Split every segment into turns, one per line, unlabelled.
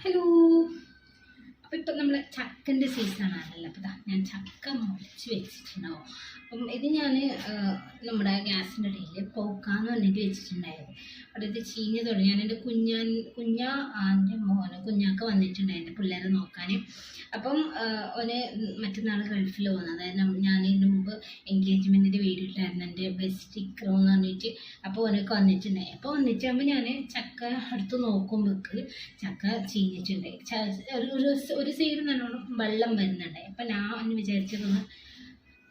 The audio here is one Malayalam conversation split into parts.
ഹലോ. അപ്പോൾ ഇപ്പം നമ്മൾ ചക്കൻ്റെ സീസണാണല്ലോ. അപ്പോൾ ഞാൻ ചക്ക മുറിച്ച് വെച്ചിട്ടുണ്ടാവും. അപ്പം ഇത് ഞാൻ നമ്മുടെ ഗ്യാസിൻ്റെ ഇടയിൽ പോക്കാന്ന് പറഞ്ഞിട്ട് വെച്ചിട്ടുണ്ടായത്. അവിടെ ഇത് ചീഞ്ഞ് തുടങ്ങി. ഞാൻ എൻ്റെ എൻ്റെ കുഞ്ഞാക്ക വന്നിട്ടുണ്ടായിരുന്നു പിള്ളേരെ നോക്കാൻ. അപ്പം ഓന് മറ്റന്നാൾ ഗൾഫിൽ പോകുന്നത്. അതായത് ഞാൻ ഇതിന് മുമ്പ് എൻഗേജ്മെൻറ്റിൻ്റെ വീഡിയോ ഇട്ടായിരുന്നു എൻ്റെ ബെസ്റ്റ് സ്റ്റിക്കർ എന്ന് പറഞ്ഞിട്ട്. അപ്പോൾ ഓനൊക്കെ വന്നിട്ടുണ്ടായി. അപ്പോൾ വന്നിട്ടാകുമ്പോൾ ഞാൻ ചക്ക എടുത്ത് നോക്കുമ്പോൾക്ക് ചക്ക ചീഞ്ഞിട്ടുണ്ടായി. ഒരു സൈഡ് നല്ലോണം വെള്ളം വരുന്നുണ്ടായി. അപ്പം ഞാൻ വിചാരിച്ചതൊന്ന്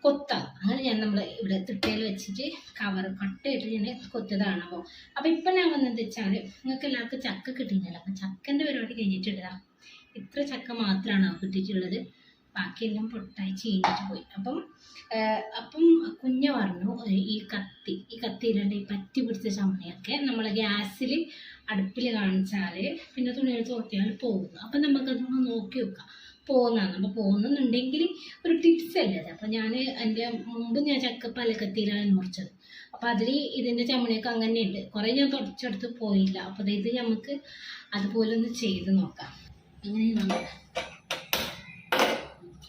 കൊത്താം. അങ്ങനെ ഞാൻ നമ്മൾ ഇവിടെ തിട്ടയിൽ വെച്ചിട്ട് കട്ടയിട്ട് ഞാൻ കൊത്തതാണ്. അപ്പോൾ ഇപ്പം ഞാൻ വന്നത് വെച്ചാൽ നിങ്ങൾക്ക് എല്ലാവർക്കും ചക്ക കിട്ടിയില്ല. അപ്പം ചക്കൻ്റെ പരിപാടി കഴിഞ്ഞിട്ടുള്ളതാ. ഇത്ര ചക്ക മാത്രമാണ് കിട്ടിയിട്ടുള്ളത്. ബാക്കിയെല്ലാം പൊട്ടായി ചീഞ്ഞിട്ട് പോയി. അപ്പം കുഞ്ഞ പറഞ്ഞു ഈ കത്തിയിലുണ്ട് ഈ പറ്റി പിടിച്ച ചമ്മണിയൊക്കെ നമ്മൾ ഗ്യാസിൽ അടുപ്പിൽ കാണിച്ചാൽ പിന്നെ തുണികൾ തോർത്തിയാൽ പോകുന്നു. അപ്പം നമുക്കതൊന്ന് നോക്കി വെക്കാം പോകുന്നതാണ്. അപ്പോൾ പോകുന്നുണ്ടെങ്കിൽ ഒരു ടിപ്സ് അല്ലേ അത്. അപ്പോൾ ഞാൻ എൻ്റെ മുമ്പ് ഞാൻ ചക്ക പലകത്തിയിലാണ് മുറിച്ചത്. അപ്പോൾ അതിൽ ഇതിൻ്റെ ചമ്മണിയൊക്കെ അങ്ങനെയുണ്ട്. കുറേ ഞാൻ തുടച്ചെടുത്ത് പോയില്ല. അപ്പോൾ ഇത് നമുക്ക് അതുപോലെ ഒന്ന് ചെയ്ത് നോക്കാം. അങ്ങനെ നമ്മൾ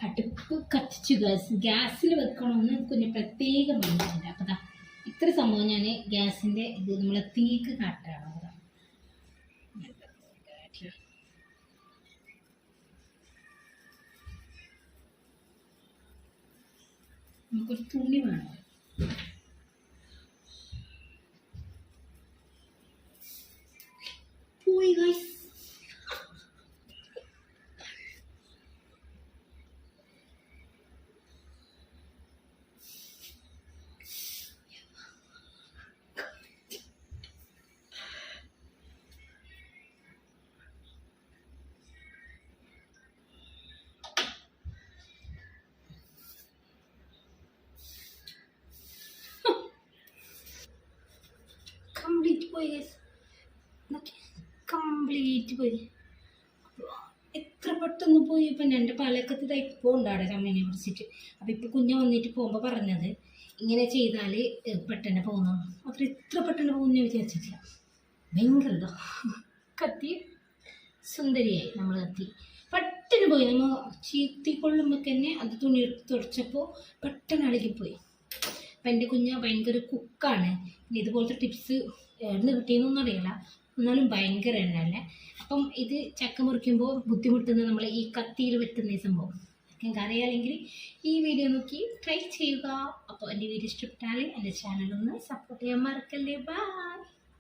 അടുപ്പ് കത്തിച്ചു ഗ്യാസിൽ വെക്കണമെന്ന് കുഞ്ഞ് പ്രത്യേകം പറഞ്ഞിട്ടുണ്ട്. അപ്പോൾ ഇത്ര സംഭവം ഞാൻ ഗ്യാസിൻ്റെ ഇത് നമ്മളെ തീക്ക് കാട്ടാണ്. നമുക്കൊരു തുണി വേണം. പോയി ഗൈസ്. കംപ്ലീറ്റ് പോയി ഗൈസ്. കംപ്ലീറ്റ് പോയി. എത്ര പെട്ടെന്ന് പോയി. ഇപ്പം എൻ്റെ പലക്കത്ത് ഇപ്പോൾ ഉണ്ടാടെ ചമ്മീനെ കുറിച്ചിട്ട്. അപ്പോൾ ഇപ്പോൾ കുഞ്ഞ വന്നിട്ട് പോകുമ്പോൾ പറഞ്ഞത് ഇങ്ങനെ ചെയ്താൽ പെട്ടെന്ന് പോകുന്നു. അത്ര ഇത്ര പെട്ടെന്ന് പോകുന്ന വിചാരിച്ചിട്ടില്ല. ഭയങ്കര കത്തി സുന്ദരിയായി നമ്മൾ കത്തി പെട്ടെന്ന് പോയി. നമ്മൾ ചീത്തിക്കൊള്ളുമ്പോൾ തന്നെ അത് തുണി എടുത്ത് തുടച്ചപ്പോൾ പെട്ടെന്ന് അഴുകിപ്പോയി. അപ്പം എൻ്റെ കുഞ്ഞ് ഭയങ്കര കുക്കാണ്. പിന്നെ ഇതുപോലത്തെ ടിപ്സ് എവിടുന്ന് കിട്ടിയെന്നൊന്നും അറിയില്ല. എന്നാലും ഭയങ്കര എണ്ണല്ലേ. അപ്പം ഇത് ചക്ക മുറിക്കുമ്പോൾ ബുദ്ധിമുട്ടുന്നത് നമ്മൾ ഈ കത്തിയിൽ വെട്ടുന്ന സംഭവം നിങ്ങൾക്ക് അറിയാമെങ്കിൽ ഈ വീഡിയോ നോക്കി ട്രൈ ചെയ്യുക. അപ്പോൾ എൻ്റെ വീഡിയോ ഇഷ്ടപ്പെട്ടാൽ എൻ്റെ ചാനലൊന്ന് സപ്പോർട്ട് ചെയ്യാൻ മറക്കല്ലേ. ബൈ.